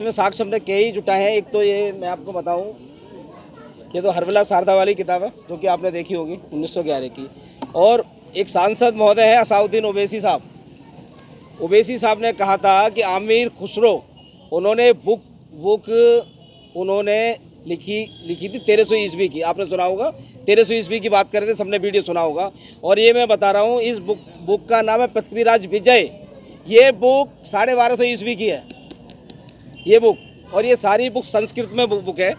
में साक्ष्य हमने कई जुटाए हैं। एक तो ये मैं आपको बताऊं, ये तो हरवला शारदा वाली किताब है जो कि आपने देखी होगी 1911 की। और एक सांसद महोदय है असाउद्दीन ओवैसी साहब। ओवैसी साहब ने कहा था कि आमिर खुसरो उन्होंने बुक उन्होंने लिखी थी 1300 ईस्वी की। आपने सुना होगा, 1300 ईस्वी की बात कर रहे थे, सबने वीडियो सुना होगा। और ये मैं बता रहा हूँ, इस बुक का नाम है पृथ्वीराज विजय। ये बुक 1250 ईस्वी की है ये बुक। और ये सारी बुक संस्कृत में बुक है।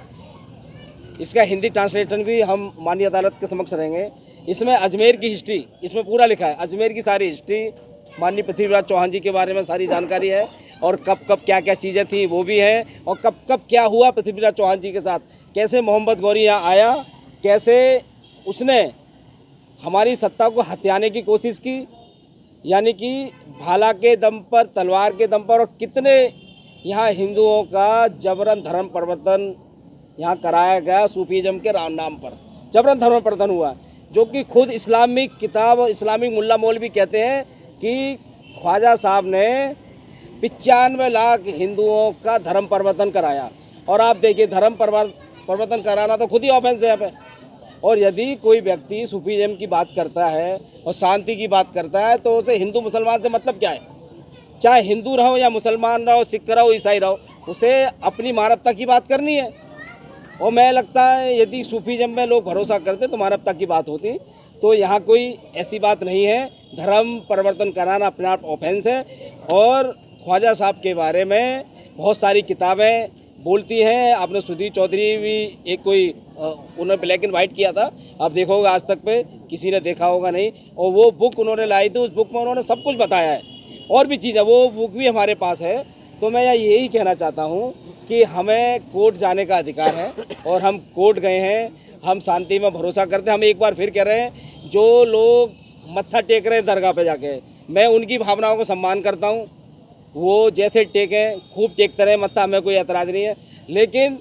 इसका हिंदी ट्रांसलेशन भी हम माननीय अदालत के समक्ष रहेंगे। इसमें अजमेर की हिस्ट्री इसमें पूरा लिखा है, अजमेर की सारी हिस्ट्री, माननीय पृथ्वीराज चौहान जी के बारे में सारी जानकारी है। और कब कब क्या क्या चीज़ें थी वो भी है, और कब कब क्या हुआ पृथ्वीराज चौहान जी के साथ, कैसे मोहम्मद गौरी यहाँ आया, कैसे उसने हमारी सत्ता को हथियाने की कोशिश की, यानी कि भाला के दम पर, तलवार के दम पर, और कितने यहाँ हिंदुओं का जबरन धर्म परिवर्तन यहाँ कराया गया सूफीज़म के नाम पर। जबरन धर्म परिवर्तन हुआ, जो कि खुद इस्लामिक किताब, इस्लामिक मुल्ला मौलवी कहते हैं कि ख्वाजा साहब ने 95 लाख हिंदुओं का धर्म परिवर्तन कराया। और आप देखिए, धर्म परिवर्तन कराना तो खुद ही ऑफेंस है यहाँ पे। और यदि कोई व्यक्ति सूफीज़म की बात करता है और शांति की बात करता है, तो उसे हिंदू मुसलमान से मतलब क्या है? चाहे हिंदू रहो या मुसलमान रहो, सिख रहो, ईसाई रहो, उसे अपनी मानवता की बात करनी है। और मैं लगता है यदि सूफीज़म में लोग भरोसा करते तो मानवता की बात होती। तो यहाँ कोई ऐसी बात नहीं है। धर्म परिवर्तन कराना अपने आप ऑफेंस है। और ख्वाजा साहब के बारे में बहुत सारी किताबें बोलती हैं। आपने सुधीर चौधरी भी एक कोई उन्होंने ब्लैक एंड वाइट किया था, आप देखोगे आज तक पे किसी ने देखा होगा नहीं। और वो बुक उन्होंने लाई थी, उस बुक में उन्होंने सब कुछ बताया है। और भी चीज़ है, वो बुक भी हमारे पास है। तो मैं यही कहना चाहता हूँ कि हमें कोर्ट जाने का अधिकार है, और हम कोर्ट गए हैं, हम शांति में भरोसा करते हैं। हम एक बार फिर कह रहे हैं, जो लोग मत्था टेक रहे हैं दरगाह पे जाके, मैं उनकी भावनाओं को सम्मान करता हूँ। वो जैसे टेकें खूब टेकते रहे मत्था, हमें कोई एतराज़ नहीं है। लेकिन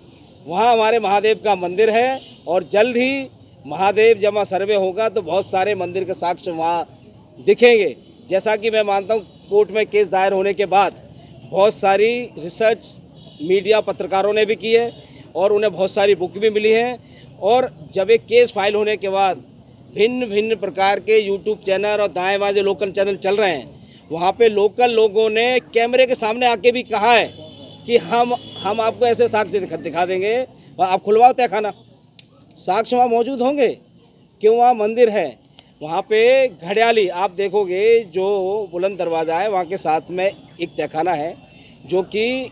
वहाँ हमारे महादेव का मंदिर है, और जल्द ही महादेव जब वहाँ सर्वे होगा तो बहुत सारे मंदिर के साक्ष्य वहाँ दिखेंगे। जैसा कि मैं मानता हूँ, कोर्ट में केस दायर होने के बाद बहुत सारी रिसर्च मीडिया पत्रकारों ने भी की है, और उन्हें बहुत सारी बुक भी मिली हैं। और जब एक केस फाइल होने के बाद भिन्न भिन्न प्रकार के यूट्यूब चैनल और दाएं बाएं जो लोकल चैनल चल रहे हैं, वहाँ पे लोकल लोगों ने कैमरे के सामने आके भी कहा है कि हम आपको ऐसे साक्ष्य दिखा देंगे, और आप खुलवाओ तहखाना, साक्ष्य वहाँ मौजूद होंगे। क्यों? वहाँ मंदिर है, वहाँ पे घड़ियाली आप देखोगे, जो बुलंद दरवाज़ा है वहाँ के साथ में एक तहखाना है जो कि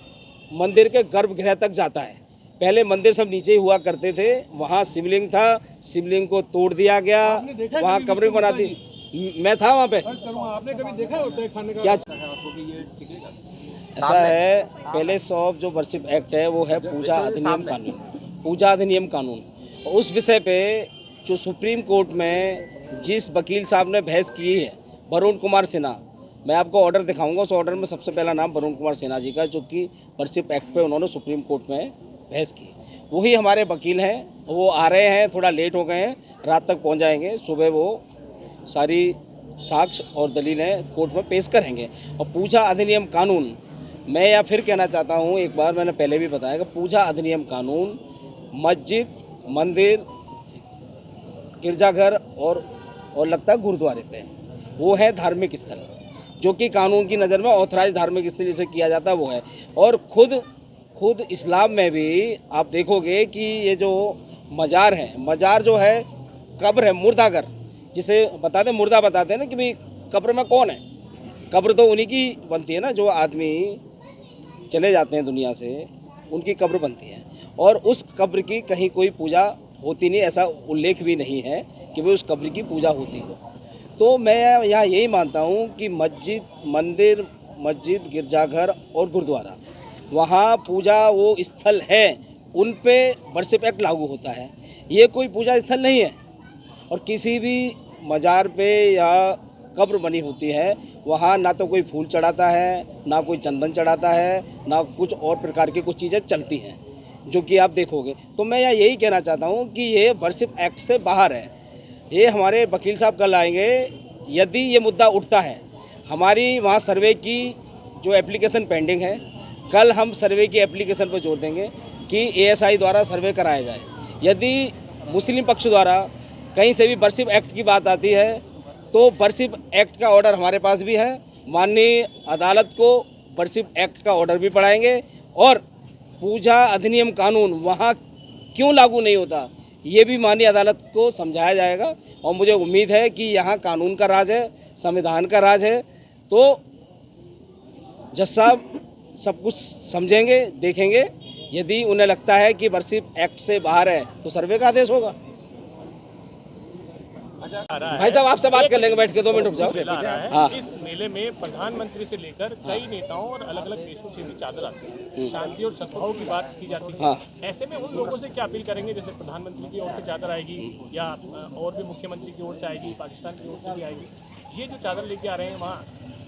मंदिर के गर्भगृह तक जाता है। पहले मंदिर सब नीचे ही हुआ करते थे, वहाँ शिवलिंग था, शिवलिंग को तोड़ दिया गया, वहाँ कब्रें बना दी। मैं था वहाँ पे। आपने कभी देखा होता है खाने का? क्या ऐसा है, पहले जो वर्शिप एक्ट है वो है पूजा अधिनियम कानून, पूजा अधिनियम कानून। उस विषय पे जो सुप्रीम कोर्ट में जिस वकील साहब ने बहस की है, वरुण कुमार सिन्हा, मैं आपको ऑर्डर दिखाऊंगा। उस ऑर्डर में सबसे पहला नाम वरुण कुमार सिन्हा जी का, जो कि वर्शिप एक्ट पे उन्होंने सुप्रीम कोर्ट में बहस की। वही हमारे वकील हैं, वो आ रहे हैं, थोड़ा लेट हो गए हैं, रात तक पहुंच जाएंगे। सुबह वो सारी साक्ष्य और दलीलें कोर्ट में पेश करेंगे। और पूजा अधिनियम कानून, मैं या फिर कहना चाहता हूँ, एक बार मैंने पहले भी बताया कि पूजा अधिनियम कानून मस्जिद, मंदिर, गिरजाघर और लगता है गुरुद्वारे पे, वो है धार्मिक स्थल, जो कि कानून की नज़र में ऑथराइज धार्मिक स्थल से किया जाता है वो है। और खुद इस्लाम में भी आप देखोगे कि ये जो मज़ार है, मज़ार जो है कब्र है, मुर्दाघर जिसे बताते, मुर्दा बताते हैं ना कि भाई कब्र में कौन है। कब्र तो उन्हीं की बनती है ना, जो आदमी चले जाते हैं दुनिया से, उनकी कब्र बनती है। और उस कब्र की कहीं कोई पूजा होती नहीं, ऐसा उल्लेख भी नहीं है कि भाई उस कब्र की पूजा होती हो। तो मैं यहाँ यही मानता हूँ कि मस्जिद, मंदिर, मस्जिद, गिरजाघर और गुरुद्वारा, वहाँ पूजा वो स्थल है, उन पे वर्शिप एक्ट लागू होता है। ये कोई पूजा स्थल नहीं है। और किसी भी मज़ार पे या कब्र बनी होती है, वहाँ ना तो कोई फूल चढ़ाता है, ना कोई चंदन चढ़ाता है, ना कुछ और प्रकार की कुछ चीज़ें चलती हैं, जो कि आप देखोगे। तो मैं यही कहना चाहता हूँ कि ये वर्शिप एक्ट से बाहर है। ये हमारे वकील साहब कल आएंगे, यदि ये मुद्दा उठता है, हमारी वहाँ सर्वे की जो एप्लीकेशन पेंडिंग है, कल हम सर्वे की एप्लीकेशन पर जोर देंगे कि ASI द्वारा सर्वे कराया जाए। यदि मुस्लिम पक्ष द्वारा कहीं से भी वर्शिप एक्ट की बात आती है तो वर्शिप एक्ट का ऑर्डर हमारे पास भी है, माननीय अदालत को वर्शिप एक्ट का ऑर्डर भी पढ़ाएंगे और पूजा अधिनियम कानून वहाँ क्यों लागू नहीं होता ये भी माननीय अदालत को समझाया जाएगा। और मुझे उम्मीद है कि यहाँ कानून का राज है, संविधान का राज है, तो जज साहब सब कुछ समझेंगे, देखेंगे। यदि उन्हें लगता है कि वर्शिप एक्ट से बाहर है तो सर्वे का आदेश होगा। भाई साहब आपसे बात कर लेंगे बैठ के, 2 मिनट रुक जाओ। हाँ, इस मेले में प्रधानमंत्री से लेकर कई नेताओं और अलग अलग देशों से भी चादर आते हैं, शांति और सद्भाव की बात की जाती है। हाँ। ऐसे में उन लोगों से क्या अपील करेंगे, जैसे प्रधानमंत्री की ओर से चादर आएगी या और भी मुख्यमंत्री की ओर से आएगी, पाकिस्तान की ओर से भी आएगी, ये जो चादर लेके आ रहे हैं वहाँ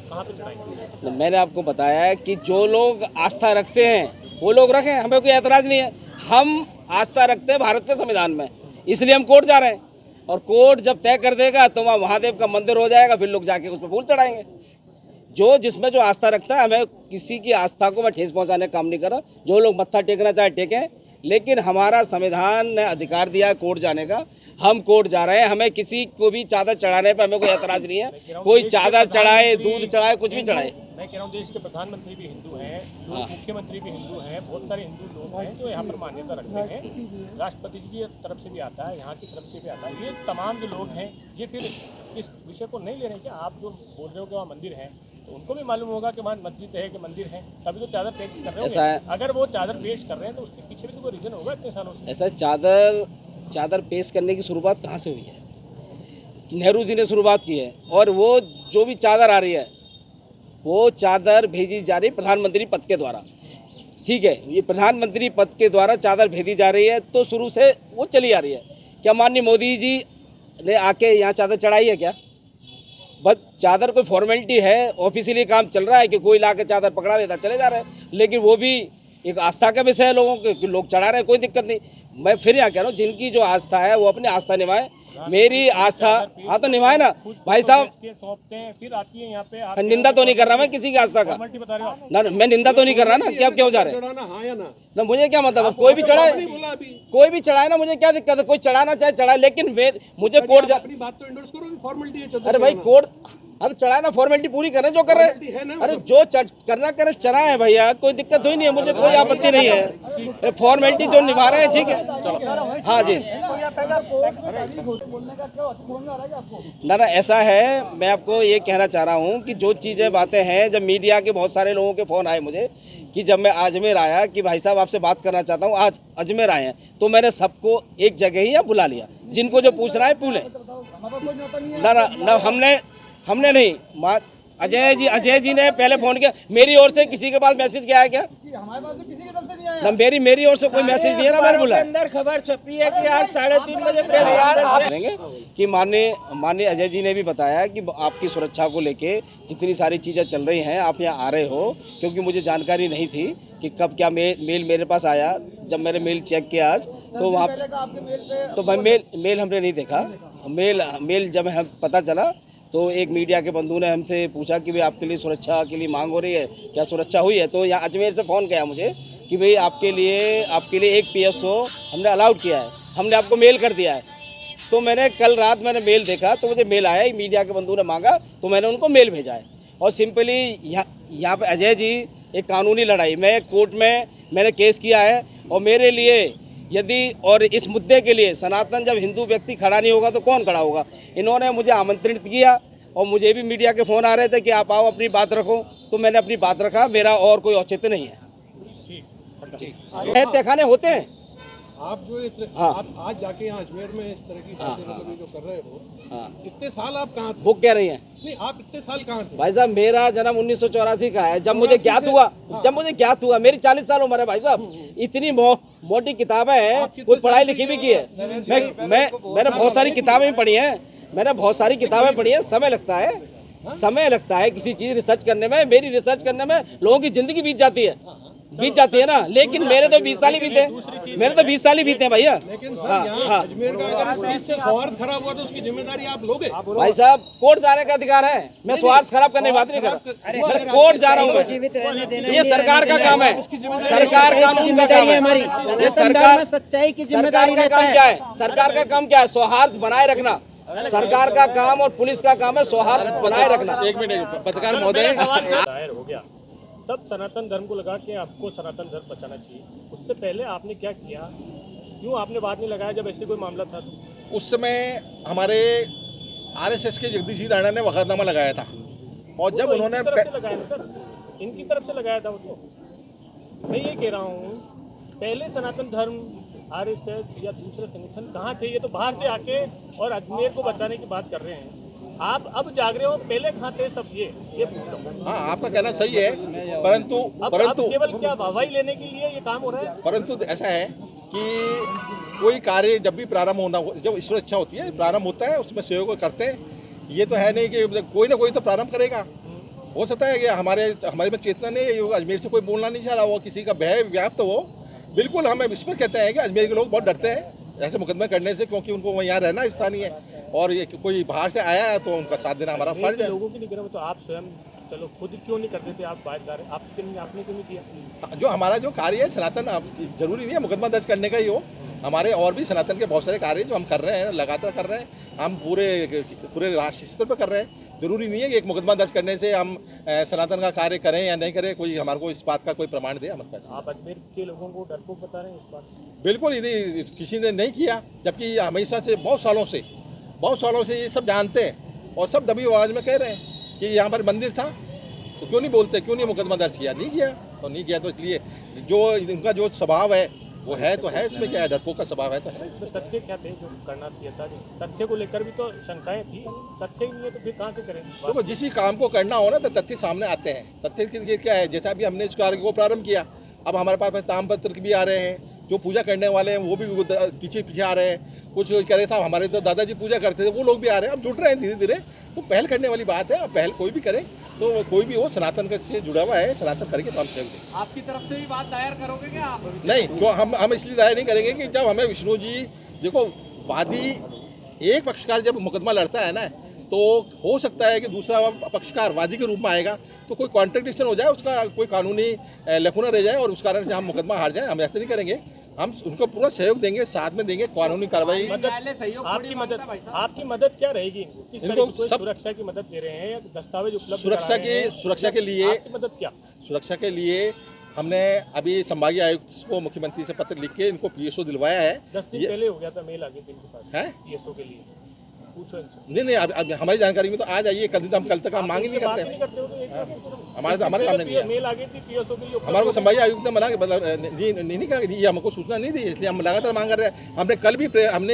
कहाँ पे चढ़ाएंगे? मैंने आपको बताया है कि जो लोग आस्था रखते हैं वो लोग रखें, हमें कोई एतराज़ नहीं है। हम आस्था रखते हैं भारत के संविधान में, इसलिए हम कोर्ट जा रहे हैं। और कोर्ट जब तय कर देगा तो वहाँ महादेव का मंदिर हो जाएगा, फिर लोग जाके उस पर फूल चढ़ाएंगे। जो जिसमें जो आस्था रखता है, हमें किसी की आस्था को मैं ठेस पहुँचाने का काम नहीं कर रहा। जो लोग मत्था टेकना चाहे टेकें, लेकिन हमारा संविधान ने अधिकार दिया है कोर्ट जाने का, हम कोर्ट जा रहे हैं। हमें किसी को भी चादर चढ़ाने पर हमें कोई एतराज़ नहीं है। कोई चादर चढ़ाए, दूध चढ़ाए, कुछ भी चढ़ाए। मैं कह रहा हूँ देश के प्रधानमंत्री भी हिंदू हैं, मुख्यमंत्री भी हिंदू हैं, बहुत सारे हिंदू लोग हैं जो यहाँ पर मान्यता रखते हैं। राष्ट्रपति जी की तरफ से भी आता है, यहाँ की तरफ से भी आता है। ये तमाम जो लोग हैं ये फिर इस विषय को नहीं ले रहे हैं क्या? आप जो बोल रहे हो कि वहाँ मंदिर है तो उनको भी मालूम होगा कि वहाँ मस्जिद है कि मंदिर है, तभी तो चादर पेश कर रहे होंगे। अगर वो चादर पेश कर रहे हैं तो उसके पीछे भी तो कोई रीज़न होगा इतने सालों से। ऐसा चादर पेश करने की शुरुआत कहाँ से हुई है? नेहरू जी ने शुरुआत की है। और वो जो भी चादर आ रही है वो चादर भेजी जा रही है प्रधानमंत्री पद के द्वारा। ठीक है, ये प्रधानमंत्री पद के द्वारा चादर भेजी जा रही है तो शुरू से वो चली आ रही है। क्या माननीय मोदी जी ने आके यहाँ चादर चढ़ाई है क्या? बस चादर कोई फॉर्मेलिटी है, ऑफिशियली काम चल रहा है कि कोई ला के चादर पकड़ा देता चले जा रहे हैं। लेकिन वो भी एक आस्था का विषय है लोगों के, कि लोग चढ़ा रहे हैं, कोई दिक्कत नहीं। मैं फिर यहाँ कह रहा हूँ, जिनकी जो आस्था है वो अपनी आस्था निभाए। मेरी आस्था हाँ तो निभाए ना भाई साहब। सौंपते हैं फिर आती है यहाँ पे। निंदा तो नहीं कर रहा मैं किसी की आस्था का बता रहे हो ना, मैं निंदा तो नहीं कर रहा ना कि आप क्यों जा रहे हैं ना। मुझे क्या मतलब, अब कोई भी चढ़ाए ना, मुझे क्या दिक्कत है? कोई चढ़ाना चाहे चढ़ाए, लेकिन मुझे कोर्ट अपनी बात तो इंडोर्स करो, फॉर्मेलिटी है। अरे भाई कोर्ट अब चढ़ाए ना, फॉर्मेलिटी पूरी करें जो कर रहे हैं। अरे जो करना करें चढ़ाए भैया, कोई दिक्कत हुई नहीं है, मुझे कोई आपत्ति नहीं है। फॉर्मेलिटी जो निभा रहे हैं ठीक है। हाँ जी, ना ऐसा है। मैं आपको ये कहना चाह रहा हूँ कि जो चीज़ें बातें हैं, जब मीडिया के बहुत सारे लोगों के फ़ोन आए मुझे कि जब मैं अजमेर आया कि भाई साहब आपसे बात करना चाहता हूँ, आज अजमेर आए हैं, तो मैंने सबको एक जगह ही बुला लिया। जिनको जो पूछ रहा है पूछें। ना हमने नहीं, अजय जी ने पहले फ़ोन किया। मेरी ओर से किसी के पास मैसेज गया है क्या? हमारे पास तो किसी की तरफ से नहीं आया। ना मेरी ओर से कोई मैसेज नहीं है ना, मैंने बोला अंदर खबर छपी है कि आज 3:30 बजे प्रेस देंगे कि माननीय अजय जी ने भी बताया कि आपकी सुरक्षा को लेके जितनी सारी चीज़ें चल रही हैं, आप यहाँ आ रहे हो, क्योंकि मुझे जानकारी नहीं थी कि कब क्या मेल मेरे पास आया। जब मैंने मेल चेक किया आज तो वहाँ तो भाई मेल हमने नहीं देखा। मेल जब हम पता चला तो एक मीडिया के बंधु ने हमसे पूछा कि भाई आपके लिए सुरक्षा के लिए मांग हो रही है, क्या सुरक्षा हुई है? तो यहाँ अजमेर से फ़ोन किया मुझे कि भाई आपके लिए एक PSO हमने अलाउड किया है, हमने आपको मेल कर दिया है। तो मैंने कल रात मेल देखा तो मुझे मेल आया, मीडिया के बंधु ने मांगा तो मैंने उनको मेल भेजा है। और सिंपली यहाँ पे अजय जी एक कानूनी लड़ाई, मैं कोर्ट में मैंने केस किया है और मेरे लिए यदि और इस मुद्दे के लिए सनातन जब हिंदू व्यक्ति खड़ा नहीं होगा तो कौन खड़ा होगा? इन्होंने मुझे आमंत्रित किया और मुझे भी मीडिया के फ़ोन आ रहे थे कि आप आओ अपनी बात रखो, तो मैंने अपनी बात रखा। मेरा और कोई औचित्य नहीं है। ठीक तहखाने होते हैं। आप जो हाँ। आप आज जाके यहाँ अजमेर में इस तरह की बातें मतलब जो कर रहे हो, हाँ। इतने साल आप कहाँ थे? वो कह रही हैं नहीं, आप इतने साल कहाँ थे? भाई साहब, मेरा जन्म 1984 का है। जब मुझे ज्ञात हुआ, मेरी 40 साल उम्र है भाई साहब। इतनी मोटी किताबें हैं, कोई पढ़ाई लिखी भी की है। मैंने बहुत सारी किताबें पढ़ी हैं। समय लगता है किसी चीज़ रिसर्च करने में। मेरी रिसर्च करने में लोगों की ज़िंदगी बीत जाती है। बीत जाती है ना, लेकिन मेरे तो 20 साल ही बीते, मेरे तो 20 साल ही बीते हैं भैया। हाँ अजमेर का अगर इस चीज से स्वार्थ खराब हुआ तो उसकी जिम्मेदारी आप लोगे? भाई साहब, कोर्ट जाने का अधिकार है, मैं स्वार्थ खराब करने की बात नहीं कर रहा, सर कोर्ट जा रहा हूँ मैं, ये सरकार का काम है, सरकार कानून का काम है, ये सरकार सच्चाई की सरकार का काम क्या है, सरकार का काम क्या है, सौहार्द बनाए रखना, सरकार का काम और पुलिस का काम है सौहार्द बनाए रखना। एक मिनट पत्रकार महोदय, दायर हो गया तब सनातन धर्म को लगा कि आपको सनातन धर्म बचाना चाहिए, उससे पहले आपने क्या किया, क्यों आपने बात नहीं लगाया जब ऐसे कोई मामला था तो? उस समय हमारे आरएसएस के जगदीश जी राणा ने वकालतनामा लगाया था और जब उन्होंने इनकी तरफ से लगाया ना सर, इनकी तरफ से लगाया था वो तो। मैं ये कह रहा हूँ पहले सनातन धर्म आरएसएस या दूसरे संगठन कहाँ थे, ये तो बाहर से आके और अजमेर को बचाने की बात कर रहे हैं, आप अब जाग रहे हो, पहले कहाँ थे सब, ये पूछ रहा हूँ। हाँ, आपका कहना सही है, परंतु अब केवल क्या वाहवाही लेने के लिए ये काम हो रहा है? परंतु ऐसा है कि कोई कार्य जब भी प्रारंभ होना, जब ईश्वर इच्छा होती है प्रारंभ होता है, उसमें सहयोग करते हैं। ये तो है नहीं कि कोई ना कोई तो प्रारंभ करेगा। हो सकता है कि हमारे में चेतना नहीं है, अजमेर से कोई बोलना नहीं चाह रहा हो, किसी का भय व्याप्त हो। बिल्कुल हम इसमें कहते हैं कि अजमेर के लोग बहुत डरते हैं ऐसे मुकदमे करने से, क्योंकि उनको यहाँ रहना स्थानीय है और ये कोई बाहर से आया है तो उनका साथ देना हमारा फर्ज है। लोगों की निगरानी तो आप स्वयं चलो खुद क्यों नहीं करते थे, आप बातदार, आपने क्यों नहीं किया? जो हमारा जो कार्य है सनातन, जरूरी नहीं है मुकदमा दर्ज करने का ही हो, हमारे और भी सनातन के बहुत सारे कार्य जो हम कर रहे हैं, लगातार कर रहे हैं, हम पूरे राष्ट्रीय स्तर पर कर रहे हैं। जरूरी नहीं है कि एक मुकदमा दर्ज करने से हम सनातन का कार्य करें या नहीं करें, कोई हमारे को इस बात का कोई प्रमाण दे हमारे पास। आप अजमेर के लोगों को डरपोक बता रहे हैं इस बात? बिल्कुल, यदि किसी ने नहीं किया, जबकि हमेशा से बहुत सालों से ये सब जानते हैं और सब दबी आवाज़ में कह रहे हैं कि यहाँ पर मंदिर था, तो क्यों नहीं बोलते, क्यों नहीं मुकदमा दर्ज किया? नहीं किया तो इसलिए जो इनका जो स्वभाव है वो है तो है, इसमें क्या है, डरपोक का स्वभाव है तो है। इसमें तथ्य क्या थे जो करना चाहिए था? तथ्य को लेकर भी तो शंकाएं थी, तथ्य ही नहीं है तो फिर कहाँ से करें? तो जिस काम को करना हो ना तो तथ्य सामने आते हैं। तथ्य के लिए क्या है, जैसा भी हमने इस कार्य को प्रारंभ किया, अब हमारे पास तामपत्र भी आ रहे हैं, जो पूजा करने वाले हैं वो भी पीछे आ रहे हैं। कुछ कह रहे साहब हमारे तो दादाजी पूजा करते थे, वो लोग भी आ रहे हैं, अब जुट रहे हैं धीरे धीरे। तो पहल करने वाली बात है, अब पहल कोई भी करे, तो कोई भी हो सनातन से जुड़ा हुआ है, सनातन करके तो हम सहयोग देंगे। आपकी तरफ से भी बात दायर करोगे क्या आप? नहीं, तो हम इसलिए दायर नहीं करेंगे कि जब हमें विष्णु जी, देखो वादी एक पक्षकार जब मुकदमा लड़ता है ना, तो हो सकता है कि दूसरा पक्षकार वादी के रूप में आएगा तो कोई कॉन्ट्रडिक्शन हो जाए, उसका कोई कानूनी लकुना रह जाए और उस कारण से हम मुकदमा हार जाए। हम ऐसे नहीं करेंगे, हम उनको पूरा सहयोग देंगे, साथ में देंगे कानूनी कार्रवाई। आपकी मदद क्या रहेगी? इनको सब सुरक्षा की मदद दे रहे हैं या दस्तावेज उपलब्ध सुरक्षा के लिए मदद क्या? सुरक्षा के लिए हमने अभी संभागीय आयुक्त को मुख्यमंत्री से पत्र लिख के इनको पीएसओ दिलवाया है। 10 दिन पहले हो गया था मेल आगे दिन के पास है पीएसओ के लिए, पूछो इनसे। नहीं अब हमारी जानकारी में तो आ जाइए, कल तक हम मांग ही नहीं करते। हमारे सामने नहीं है। मेल आ गई थी पीएसओ के लिए, हमारे को संभागीय आयुक्त ने मना नहीं कहा, ये हमको सूचना नहीं दी, इसलिए हम लगातार मांग कर रहे हैं। हमने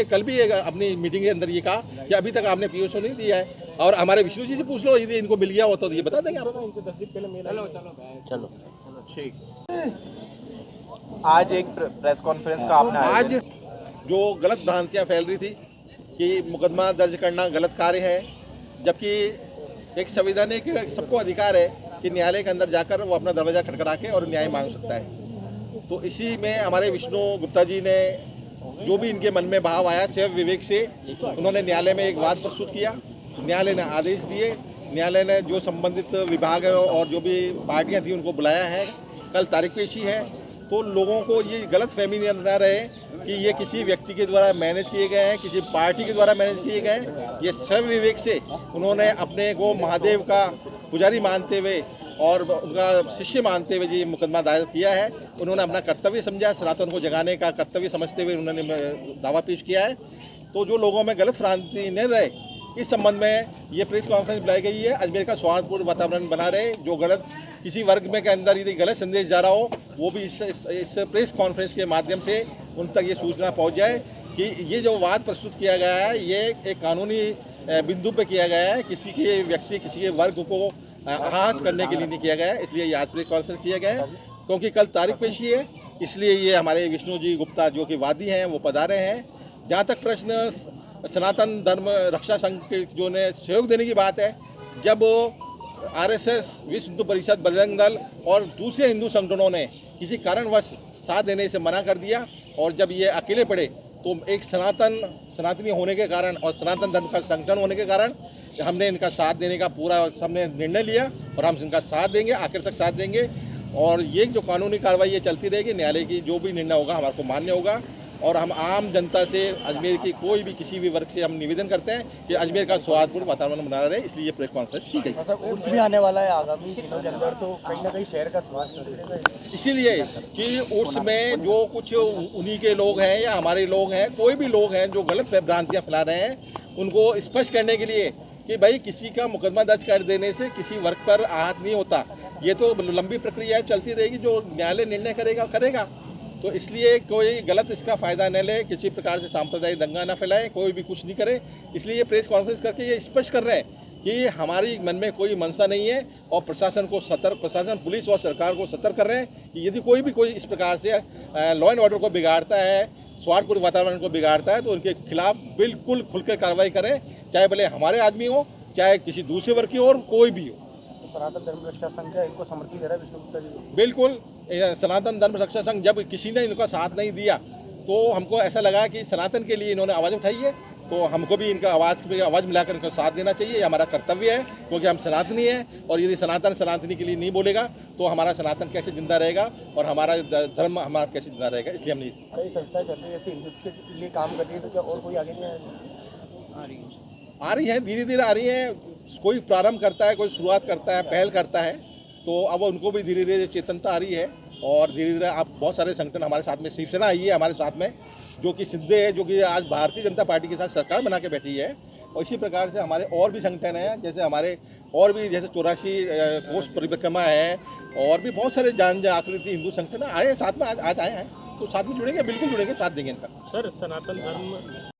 कल भी अपनी मीटिंग के अंदर ये कहा कि अभी तक आपने पीएसओ नहीं दिया है, और हमारे विष्णु जी से पूछ लो, यदि इनको मिल गया हो तो ये बता देंगे आपको। इनसे 10 दिन पहले मेल चलो ठीक। आज एक प्रेस कॉन्फ्रेंस का आपने आज जो गलत भ्रांतियां फैल रही थी कि मुकदमा दर्ज करना गलत कार्य है, जबकि एक संवैधानिक सबको अधिकार है कि न्यायालय के अंदर जाकर वो अपना दरवाज़ा खटखटा के और न्याय मांग सकता है। तो इसी में हमारे विष्णु गुप्ता जी ने जो भी इनके मन में भाव आया, सेव विवेक से उन्होंने न्यायालय में एक वाद प्रस्तुत किया। न्यायालय ने आदेश दिए, न्यायालय ने जो संबंधित विभाग और जो भी पार्टियां थी उनको बुलाया है, कल तारीख पेशी है। तो लोगों को ये गलत फहमी न रहे कि ये किसी व्यक्ति के द्वारा मैनेज किए गए हैं, किसी पार्टी के द्वारा मैनेज किए गए हैं। ये सब विवेक से उन्होंने अपने को महादेव का पुजारी मानते हुए और उनका शिष्य मानते हुए ये मुकदमा दायर किया है। उन्होंने अपना कर्तव्य समझा, सनातन को जगाने का कर्तव्य समझते हुए उन्होंने दावा पेश किया है। तो जो लोगों में गलत भ्रांति न रहे, इस संबंध में ये प्रेस कॉन्फ्रेंस बुलाई गई है। अजमेर का सौहार्दपूर्ण वातावरण बना रहे, जो गलत किसी वर्ग में के अंदर यदि गलत संदेश जा रहा हो, वो भी इस प्रेस कॉन्फ्रेंस के माध्यम से उन तक ये सूचना पहुंच जाए कि ये जो वाद प्रस्तुत किया गया है ये एक कानूनी बिंदु पे किया गया है, किसी के व्यक्ति किसी के वर्ग को आहत करने के लिए नहीं किया गया है। इसलिए ये आज प्रेस कॉन्फ्रेंस किया गया है, क्योंकि कल तारीख पेशी है, इसलिए ये हमारे विष्णु जी गुप्ता जो कि वादी हैं वो पधारे हैं। जहाँ तक प्रश्न सनातन धर्म रक्षा संघ के जो ने सहयोग देने की बात है, जब आरएसएस, विश्व हिंदू परिषद, बजरंग दल और दूसरे हिंदू संगठनों ने किसी कारणवश साथ देने से मना कर दिया, और जब ये अकेले पड़े तो एक सनातनी होने के कारण और सनातन धर्म का संगठन होने के कारण हमने इनका साथ देने का पूरा सबने निर्णय लिया, और हम इनका साथ देंगे, आखिर तक साथ देंगे। और ये जो कानूनी कार्रवाई ये चलती रहेगी, न्यायालय की जो भी निर्णय होगा हमारे को मान्य होगा। और हम आम जनता से, अजमेर की कोई भी किसी भी वर्ग से हम निवेदन करते हैं कि अजमेर का सौहार्दपूर्ण वातावरण बना रहे, इसलिए ये प्रेस कॉन्फ्रेंस की गई। उर्स भी आने वाला है आगामी दिनों के अंदर, तो कहीं ना कहीं शहर का स्वाद बिगड़ेगा। इसीलिए कि उर्स में जो कुछ उन्हीं के लोग हैं या हमारे लोग हैं, कोई भी लोग हैं जो गलत भ्रांतियाँ फैला रहे हैं, उनको स्पष्ट करने के लिए कि भाई किसी का मुकदमा दर्ज कर देने से किसी वर्ग पर आहत नहीं होता। ये तो लंबी प्रक्रिया चलती रहेगी, जो न्यायालय निर्णय करेगा। तो इसलिए कोई गलत इसका फ़ायदा न ले, किसी प्रकार से सांप्रदायिक दंगा न फैलाए, कोई भी कुछ नहीं करे। इसलिए ये प्रेस कॉन्फ्रेंस करके ये स्पष्ट कर रहे हैं कि हमारी मन में कोई मंशा नहीं है, और प्रशासन पुलिस और सरकार को सतर्क कर रहे हैं कि यदि कोई इस प्रकार से लॉ एंड ऑर्डर को बिगाड़ता है, सौहार्दपूर्ण वातावरण को बिगाड़ता है, तो उनके खिलाफ बिल्कुल खुलकर कार्रवाई करें, चाहे भले हमारे आदमी हो, चाहे किसी दूसरे वर्ग की और कोई भी हो। सनातन धर्म रक्षा संघ है, इनको समर्थन दे रहा है विष्णु गुप्ता जी। बिल्कुल, सनातन धर्म रक्षा संघ जब किसी ने इनका साथ नहीं दिया तो हमको ऐसा लगा कि सनातन के लिए इन्होंने आवाज़ उठाई है, तो हमको भी इनका आवाज़ मिलाकर इनका साथ देना चाहिए। ये हमारा कर्तव्य है, क्योंकि हम सनातनी हैं, और यदि सनातनी के लिए नहीं बोलेगा तो हमारा सनातन कैसे जिंदा रहेगा और हमारा धर्म हमारा कैसे जिंदा रहेगा। इसलिए हमने कई संस्थाएं चल रही है जैसे हिंदुत्व के लिए काम कर रही है, तो क्या और कोई आगे नहीं आ रही हैं, धीरे आ रही हैं। कोई प्रारंभ करता है, कोई शुरुआत करता है, पहल करता है, तो अब उनको भी धीरे चेतनता आ रही है, और धीरे आप बहुत सारे संगठन हमारे साथ में, शिवसेना आई है हमारे साथ में, जो कि सिद्धे है, जो कि आज भारतीय जनता पार्टी के साथ सरकार बना के बैठी है। और इसी प्रकार से हमारे और भी संगठन हैं, जैसे हमारे और भी जैसे 84 कोष परिक्रमा है, और भी बहुत सारे जन आकृति हिंदू संगठन आए साथ में, आज आए हैं, तो साथ में जुड़ेंगे, बिल्कुल जुड़ेंगे, साथ देंगे इनका। सर, सनातन धर्म